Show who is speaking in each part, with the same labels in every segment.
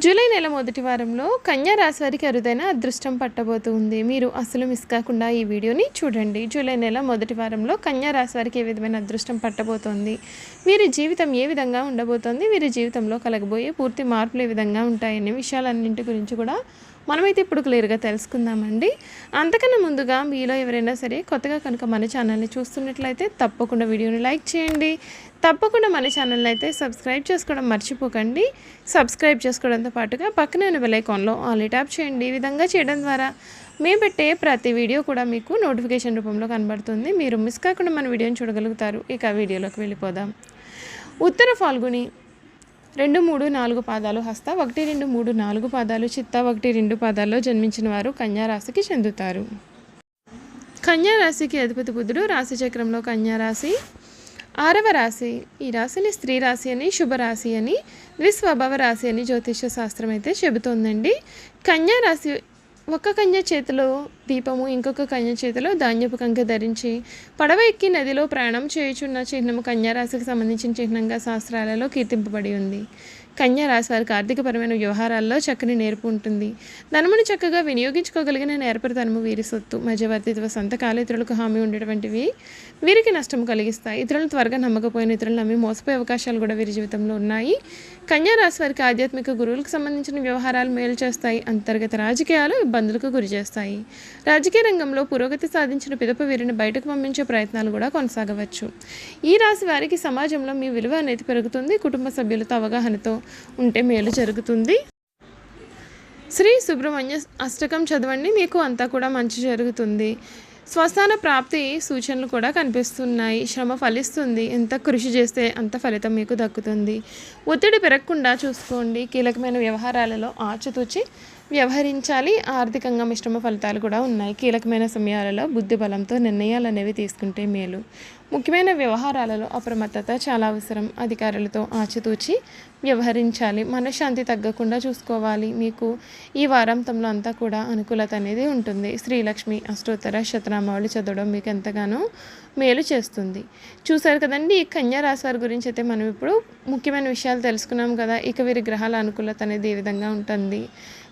Speaker 1: July నెల మొదటి వారంలో కన్యా రాశి వారికి అరుదైన అదృష్టం పట్టబోతుంది. మీరు అసలు మిస్ కాకుండా ఈ వీడియోని చూడండి. జూలై నెల మొదటి వారంలో కన్యా రాశి వారికి ఏ విధమైన అదృష్టం పట్టబోతోంది, వీరి జీవితం ఏ విధంగా ఉండబోతోంది, వీరి జీవితంలో కలగబోయే పూర్తి మార్పులు ఏ విధంగా ఉంటాయనే విషయాలన్నింటి గురించి కూడా మనమైతే ఇప్పుడు క్లియర్గా తెలుసుకుందామండి. అంతకన్నా ముందుగా మీలో ఎవరైనా సరే కొత్తగా కనుక మన ఛానల్ని చూస్తున్నట్లయితే తప్పకుండా వీడియోని లైక్ చేయండి. తప్పకుండా మన ఛానల్ని అయితే సబ్స్క్రైబ్ చేసుకోవడం మర్చిపోకండి. సబ్స్క్రైబ్ చేసుకోవడంతో పాటుగా పక్కనే ఉన్న బెల్ ఐకాన్లో ఆల్ ట్యాప్ చేయండి. ఈ విధంగా చేయడం ద్వారా మేము పెట్టే ప్రతి వీడియో కూడా మీకు నోటిఫికేషన్ రూపంలో కనబడుతుంది. మీరు మిస్ కాకుండా మన వీడియోని చూడగలుగుతారు. ఇక వీడియోలోకి వెళ్ళిపోదాం. ఉత్తర ఫాల్గుని 2, 3, 4 పాదాలు, హస్త 1, 2, 3, 4 పాదాలు, చిత్త 1, 2 పాదాల్లో జన్మించిన వారు కన్యా రాశికి చెందుతారు. కన్యా రాశికి అధిపతి బుధుడు. రాశి చక్రంలో కన్యా రాశి 6వ రాశి. ఈ రాశిని స్త్రీ రాశి అని, శుభరాశి అని, ద్విస్వభావ రాశి అని జ్యోతిష్య శాస్త్రం అయితే చెబుతోందండి. కన్యా రాశి ఒక కన్య చేతిలో దీపము, ఇంకొక కన్య చేతిలో ధాన్యపు కంక ధరించి పడవ ఎక్కి నదిలో ప్రయాణం చేయుచున్న చిహ్నము కన్యా రాశికి సంబంధించిన చిహ్నంగా శాస్త్రాలలో కీర్తింపబడి ఉంది. కన్యా రాశి వారికి ఆర్థికపరమైన వ్యవహారాల్లో చక్కని నేర్పు ఉంటుంది. ధనమును చక్కగా వినియోగించుకోగలిగిన నేర్పరితనము వీరి సొత్తు. మధ్యవర్తిత్వ సంతకాలు ఇతరులకు హామీ ఉండేటువంటివి వీరికి నష్టం కలిగిస్తాయి. ఇతరులను త్వరగా నమ్మకపోయిన ఇతరులు నమ్మి మోసపోయే అవకాశాలు కూడా వీరి జీవితంలో ఉన్నాయి. కన్యా రాశి వారికి ఆధ్యాత్మిక గురువులకు సంబంధించిన వ్యవహారాలు మేలు చేస్తాయి. అంతర్గత రాజకీయాలు ఇబ్బందులకు గురి చేస్తాయి. రాజకీయ రంగంలో పురోగతి సాధించిన పిదప వీరిని బయటకు పంపించే ప్రయత్నాలు కూడా కొనసాగవచ్చు. ఈ రాశి వారికి సమాజంలో మీ విలువ అనేది పెరుగుతుంది. కుటుంబ సభ్యులతో అవగాహనతో ఉంటే మేలు జరుగుతుంది. శ్రీ సుబ్రహ్మణ్య అష్టకం చదవండి, మీకు అంతా కూడా మంచి జరుగుతుంది. స్వస్థాన ప్రాప్తి సూచనలు కూడా కనిపిస్తున్నాయి. శ్రమ ఫలిస్తుంది. ఎంత కృషి చేస్తే అంత ఫలితం మీకు దక్కుతుంది. ఒత్తిడి పెరగకుండా చూసుకోండి. కీలకమైన వ్యవహారాలలో ఆచితూచి వ్యవహరించాలి. ఆర్థికంగా మిశ్రమ ఫలితాలు కూడా ఉన్నాయి. కీలకమైన సమయాలలో బుద్ధి బలంతో నిర్ణయాలు అనేవి తీసుకుంటే మేలు. ముఖ్యమైన వ్యవహారాలలో అప్రమత్తత చాలా అవసరం. అధికారులతో ఆచితూచి వ్యవహరించాలి. మనశ్శాంతి తగ్గకుండా చూసుకోవాలి. మీకు ఈ వారాంతంలో అంతా కూడా అనుకూలత అనేది ఉంటుంది. శ్రీలక్ష్మి అష్టోత్తర శతనామావళి చదవడం మీకు ఎంతగానో మేలు చేస్తుంది. చూసారు కదండి, ఈ కన్యా రాశి వారి గురించి అయితే మనం ఇప్పుడు ముఖ్యమైన విషయాలు తెలుసుకున్నాం కదా. ఇక వీరి గ్రహాల అనుకూలత అనేది ఏ విధంగా ఉంటుంది,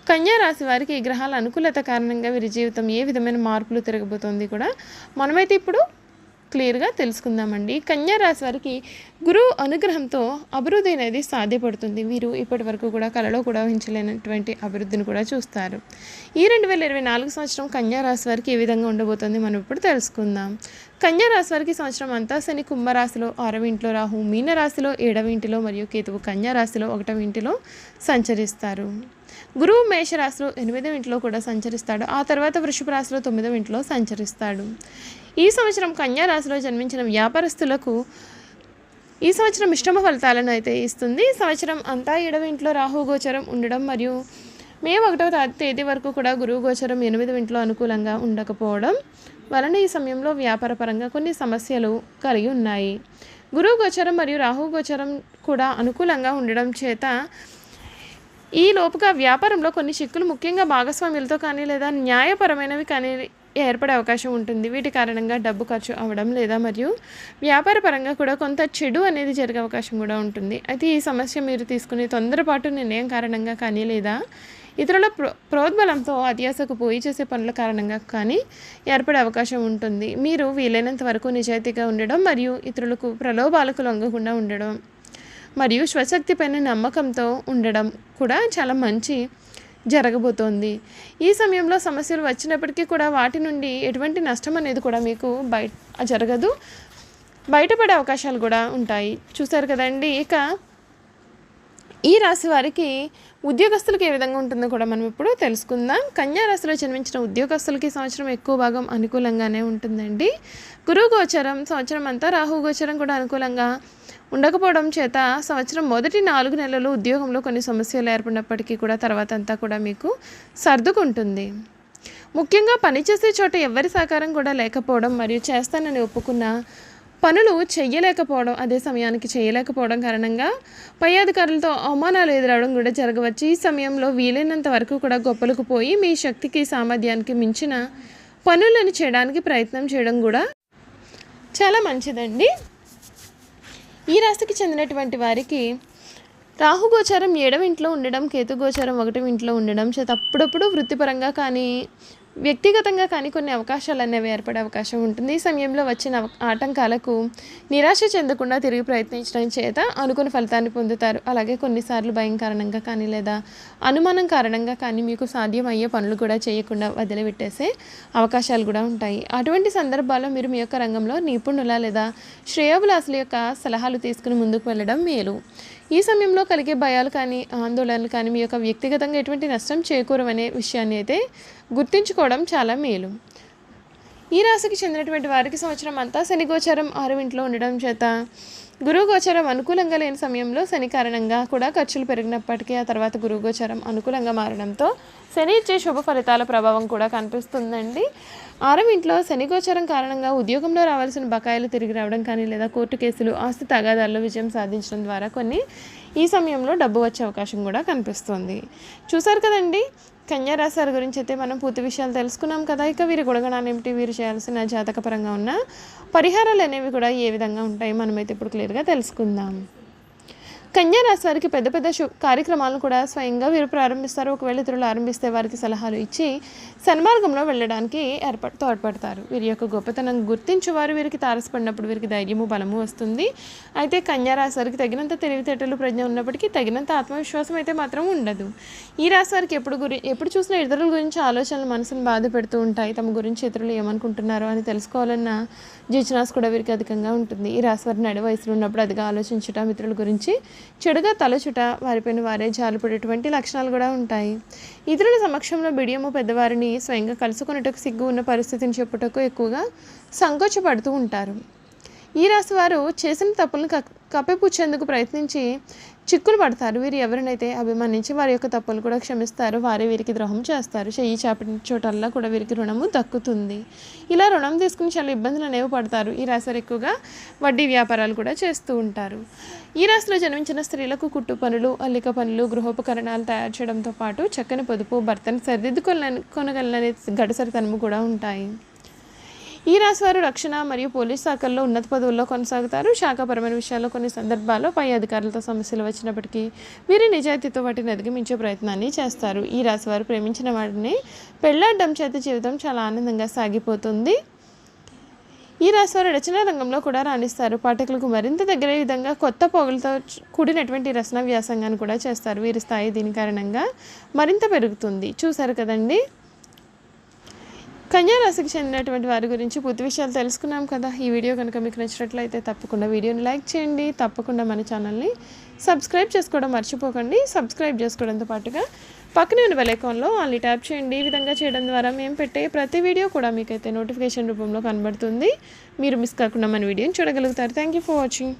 Speaker 1: కన్యా రాశి వారికి ఈ గ్రహాల అనుకూలత కారణంగా వీరి జీవితం ఏ విధమైన మార్పులు తిరగబోతోంది కూడా మనమైతే ఇప్పుడు క్లియర్గా తెలుసుకుందామండి. కన్యా రాశి వారికి గురువు అనుగ్రహంతో అభివృద్ధి అనేది సాధ్యపడుతుంది. వీరు ఇప్పటి వరకు కూడా కలలో కూడా ఊహించలేనటువంటి అభివృద్ధిని కూడా చూస్తారు. ఈ 2024 సంవత్సరం కన్యా రాశి వారికి ఏ విధంగా ఉండబోతుంది మనం ఇప్పుడు తెలుసుకుందాం. కన్యా రాశి వారికి సంవత్సరం అంతా శని కుంభరాశిలో 6వ ఇంట్లో, రాహు మీనరాశిలో 7వ ఇంటిలో మరియు కేతువు కన్యా రాశిలో 1వ ఇంటిలో సంచరిస్తారు. గురువు మేషరాశిలో 8వ ఇంట్లో కూడా సంచరిస్తాడు. ఆ తర్వాత వృషభ రాశిలో 9వ ఇంట్లో సంచరిస్తాడు. ఈ సంవత్సరం కన్యా రాశిలో జన్మించిన వ్యాపారస్తులకు ఈ సంవత్సరం మిశ్రమ ఫలితాలను అయితే ఇస్తుంది. ఈ సంవత్సరం అంతా 7వ ఇంట్లో రాహు గోచరం ఉండడం మరియు మే 1వ తేదీ వరకు కూడా గురువు గోచరం 8వ ఇంట్లో అనుకూలంగా ఉండకపోవడం వలన ఈ సమయంలో వ్యాపార పరంగా కొన్ని సమస్యలు కలిగి ఉన్నాయి. గురువు గోచరం మరియు రాహు గోచరం కూడా అనుకూలంగా ఉండడం చేత ఈ లోపుగా వ్యాపారంలో కొన్ని చిక్కులు ముఖ్యంగా భాగస్వామ్యులతో కానీ లేదా న్యాయపరమైనవి కానీ ఏర్పడే అవకాశం ఉంటుంది. వీటి కారణంగా డబ్బు ఖర్చు అవ్వడం లేదా మరియు వ్యాపార పరంగా కూడా కొంత చెడు అనేది జరిగే అవకాశం కూడా ఉంటుంది. అయితే ఈ సమస్య మీరు తీసుకునే తొందరపాటు నిర్ణయం కారణంగా కానీ లేదా ఇతరుల ప్రోద్బలంతో అత్యాశకు పోయి చేసే పనుల కారణంగా కానీ ఏర్పడే అవకాశం ఉంటుంది. మీరు వీలైనంత వరకు నిజాయితీగా ఉండడం మరియు ఇతరులకు ప్రలోభాలకు లొంగకుండా ఉండడం మరియు స్వశక్తిపైన నమ్మకంతో ఉండడం కూడా చాలా మంచి జరగబోతోంది. ఈ సమయంలో సమస్యలు వచ్చినప్పటికీ కూడా వాటి నుండి ఎటువంటి నష్టం అనేది కూడా మీకు జరగదు. బయటపడే అవకాశాలు కూడా ఉంటాయి. చూసారు కదండి. ఇక ఈ రాశి వారికి ఉద్యోగస్తులకు ఏ విధంగా ఉంటుందో కూడా మనం ఇప్పుడు తెలుసుకుందాం. కన్యా రాశిలో జన్మించిన ఉద్యోగస్తులకి సంవత్సరం ఎక్కువ భాగం అనుకూలంగానే ఉంటుందండి. గురువు గోచరం సంవత్సరం అంతా, రాహు గోచరం కూడా అనుకూలంగా ఉండకపోవడం చేత సంవత్సరం మొదటి 4 నెలలు ఉద్యోగంలో కొన్ని సమస్యలు ఏర్పడినప్పటికీ కూడా తర్వాత అంతా కూడా మీకు సర్దుకుంటుంది. ముఖ్యంగా పనిచేసే చోట ఎవరి సహకారం కూడా లేకపోవడం మరియు చేస్తానని ఒప్పుకున్న పనులు చేయలేకపోవడం, అదే సమయానికి చేయలేకపోవడం కారణంగా పై అధికారులతో అవమానాలు ఎదురవడం కూడా జరగవచ్చు. ఈ సమయంలో వీలైనంత వరకు కూడా గొప్పలకు పోయి మీ శక్తికి సామర్థ్యానికి మించిన పనులను చేయడానికి ప్రయత్నం చేయడం కూడా చాలా మంచిదండి. ఈ రాశికి చెందినటువంటి వారికి రాహుగోచారం 7వ ఇంట్లో ఉండడం, కేతుగోచారం 1వ ఇంట్లో ఉండడం చేత అప్పుడప్పుడు వృత్తిపరంగా కానీ వ్యక్తిగతంగా కానీ కొన్ని అవకాశాలు అనేవి ఏర్పడే అవకాశం ఉంటుంది. ఈ సమయంలో వచ్చిన ఆటంకాలకు నిరాశ చెందకుండా తిరిగి ప్రయత్నించడం చేత అనుకున్న ఫలితాన్ని పొందుతారు. అలాగే కొన్నిసార్లు భయం కారణంగా కానీ లేదా అనుమానం కారణంగా కానీ మీకు సాధ్యమయ్యే పనులు కూడా చేయకుండా వదిలిపెట్టేసే అవకాశాలు కూడా ఉంటాయి. అటువంటి సందర్భాల్లో మీరు మీ యొక్క రంగంలో నిపుణుల లేదా శ్రేయోభిలాషుల యొక్క సలహాలు తీసుకుని ముందుకు వెళ్ళడం మేలు. ఈ సమయంలో కలిగే భయాలు కానీ ఆందోళనలు కానీ మీ యొక్క వ్యక్తిగతంగా ఎటువంటి నష్టం చేకూరమనే విషయాన్ని అయితే గుర్తుంచుకోవడం చాలా మేలు. ఈ రాశికి చెందినటువంటి వారికి సంవత్సరం అంతా శని గోచారం 6వ ఇంట్లో ఉండడం చేత గురువు గోచారం అనుకూలంగా లేని సమయంలో శని కారణంగా కూడా ఖర్చులు పెరిగినప్పటికీ ఆ తర్వాత గురువు గోచారం అనుకూలంగా మారడంతో శని ఇచ్చే శుభ ఫలితాల ప్రభావం కూడా కనిపిస్తుందండి. 6వ ఇంట్లో శని గోచారం కారణంగా ఉద్యోగంలో రావాల్సిన బకాయిలు తిరిగి రావడం కానీ లేదా కోర్టు కేసులు, ఆస్తి తగాదాల్లో విజయం సాధించడం ద్వారా కొన్ని ఈ సమయంలో డబ్బు వచ్చే అవకాశం కూడా కనిపిస్తుంది. చూసారు కదండి, కన్యా రాశి వారి గురించి అయితే మనం పూర్తి విషయాలు తెలుసుకున్నాం కదా. ఇక వీరి గుణగణాలు ఏమిటి, వీరు చేయాల్సిన జాతకపరంగా ఉన్న పరిహారాలు అనేవి కూడా ఏ విధంగా ఉంటాయి మనమైతే ఇప్పుడు క్లియర్గా తెలుసుకుందాం. కన్యా రాశి వారికి పెద్ద పెద్ద కార్యక్రమాలను కూడా స్వయంగా వీరు ప్రారంభిస్తారు. ఒకవేళ ఇతరులు ఆరంభిస్తే వారికి సలహాలు ఇచ్చి సన్మార్గంలో వెళ్ళడానికి తోడ్పడతారు. వీరి యొక్క గొప్పతనం గుర్తించేవారు వీరికి తారసపడినప్పుడు వీరికి ధైర్యము బలము వస్తుంది. అయితే కన్యా రాశి వారికి తగినంత తెలివితేటలు ప్రజ్ఞ ఉన్నప్పటికీ తగినంత ఆత్మవిశ్వాసం అయితే మాత్రం ఉండదు. ఈ రాశి వారికి ఎప్పుడు చూసినా ఇతరుల గురించి ఆలోచనలు మనసును బాధ పెడుతూ ఉంటాయి. తమ గురించి ఇతరులు ఏమనుకుంటున్నారో అని తెలుసుకోవాలన్న జిజ్ఞాస కూడా వీరికి అధికంగా ఉంటుంది. ఈ రాశి వారి నడి వయసులో ఉన్నప్పుడు అదిగా ఆలోచించటం, ఇతరుల గురించి చెడుగా తలచుట, వారిపైన వారే జాలిపడేటువంటి లక్షణాలు కూడా ఉంటాయి. ఇతరుల సమక్షంలో బిడియము పెద్దవారిని స్వయంగా కలుసుకున్నట్టుకు సిగ్గు ఉన్న పరిస్థితిని చెప్పుటకు ఎక్కువగా సంకోచపడుతూ ఉంటారు. ఈ రాశి వారు చేసిన తప్పులను కప్పిపుచ్చేందుకు ప్రయత్నించి చిక్కులు పడతారు. వీరు ఎవరినైతే అభిమానించి వారి యొక్క తప్పులు కూడా క్షమిస్తారు, వారే వీరికి ద్రోహం చేస్తారు. చెయ్యి చాపిన చోటల్లా కూడా వీరికి రుణము దక్కుతుంది. ఇలా రుణం తీసుకుని చాలా ఇబ్బందులు అనేవి పడతారు. ఈ రాశి వారు ఎక్కువగా వడ్డీ వ్యాపారాలు కూడా చేస్తూ ఉంటారు. ఈ రాశిలో జన్మించిన స్త్రీలకు కుట్టు పనులు, అల్లిక పనులు, గృహోపకరణాలు తయారు చేయడంతో పాటు చక్కని పొదుపు, భర్తను సరిదిద్దుకొనగలనే గడసరితనము కూడా ఉంటాయి. ఈ రాశి వారు రక్షణ మరియు పోలీస్ శాఖల్లో ఉన్నత పదవుల్లో కొనసాగుతారు. శాఖాపరమైన విషయాల్లో కొన్ని సందర్భాల్లో పై అధికారులతో సమస్యలు వచ్చినప్పటికీ వీరి నిజాయితీతో వాటిని అధిగమించే ప్రయత్నాన్ని చేస్తారు. ఈ రాశి వారు ప్రేమించిన వాడిని పెళ్లాడడం చేత జీవితం చాలా ఆనందంగా సాగిపోతుంది. ఈ రాశి వారు రచనా రంగంలో కూడా రాణిస్తారు. పాఠకులకు మరింత దగ్గరే విధంగా కొత్త పోగులతో కూడినటువంటి రచన వ్యాసంగాన్ని కూడా చేస్తారు. వీరి స్థాయి దీని కారణంగా మరింత పెరుగుతుంది. చూసారు కదండి, కన్యా రాశికి చెందినటువంటి వారి గురించి పూర్తి విషయాలు తెలుసుకున్నాం కదా. ఈ వీడియో కనుక మీకు నచ్చినట్లయితే తప్పకుండా వీడియోని లైక్ చేయండి. తప్పకుండా మన ఛానల్ని సబ్స్క్రైబ్ చేసుకోవడం మర్చిపోకండి. సబ్స్క్రైబ్ చేసుకోవడంతో పాటుగా పక్కనే ఉన్న బెల్ ఐకాన్లో ఆల్ని ట్యాప్ చేయండి. ఈ విధంగా చేయడం ద్వారా మేము పెట్టే ప్రతి వీడియో కూడా మీకైతే నోటిఫికేషన్ రూపంలో కనబడుతుంది. మీరు మిస్ కాకుండా మన వీడియోని చూడగలుగుతారు. Thank you for watching.